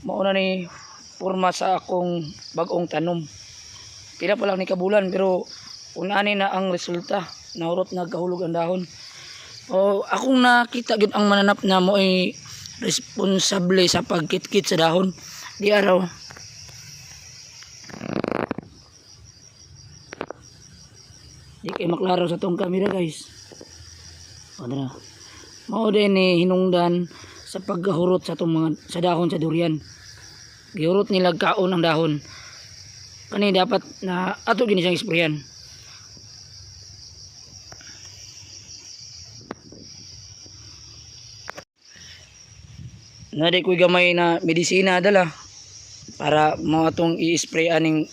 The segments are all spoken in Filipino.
mauna ni porma sa akong bagong tanom. Pila pa lang ni kabulan pero unani na ang resulta. Nahurot nagkahulog ang dahon. O akong nakita gyud ang mananap na mo ay responsable sa pagkitkit sa dahon. Di araw. Di kay maklaro sa tong camera guys. O na. Mao din ni hinungdan sa paghurot sa tong mga sa dahon sa durian. Gihurot nila kaon ang dahon. Kani dapat na ato gini siyang isprayan. Nadi ko'y gamay na medisina dala para mo atong i-spray aning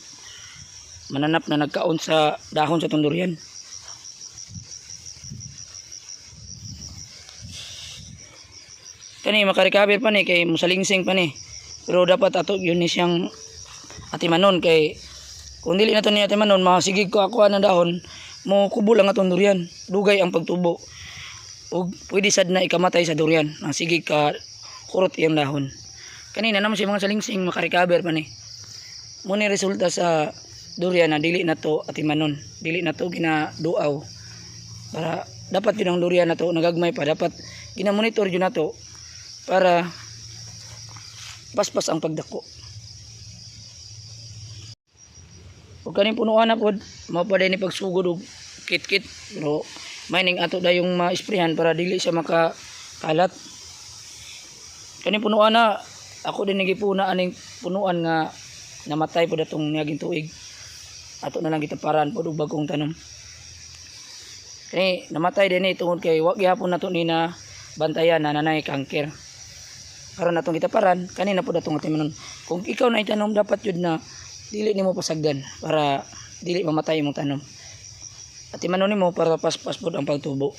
mananap na nagkaon sa dahon sa tong durian. Kani makarecover pa ni kay musalingsing pa ni. Pero dapat ato yun ni siyang atimanon kay kung dili na to ni atimanon masigig ko ako ng dahon mo kubo lang atong durian. Dugay ang pagtubo. Ug pwede sad na ikamatay sa durian. Masigig ka kurot iyang dahon. Kanina naman si mga salingsing makarecover pa ni. Muna resulta sa durian na dili na to atimanon. Dili na to ginaduaw. Para dapat yun ang durian na to nagagmay pa. Dapat ginamonitor yun na to para paspas ang pagdako. O kaning punuan na pod mao pa din ni pagsugod og kit-kit pero mining ato dayong ma-sprayhan para dili siya makakalat. Kaning punuan na ako din nagipuna aning punuan nga namatay pod atong niaging tuig. Ato na lang gitaparan pod og bagong tanom. Kani namatay din ni tungod kay wa gyapon nato ni na bantayan na nanay kanker. Karon atong gitaparan kanina pod atong atimanon. Kung ikaw na itanom dapat yun na dili nimo pasagdan para dili mamatay imong tanom. Atimanon nimo para paspas pod ang pagtubo.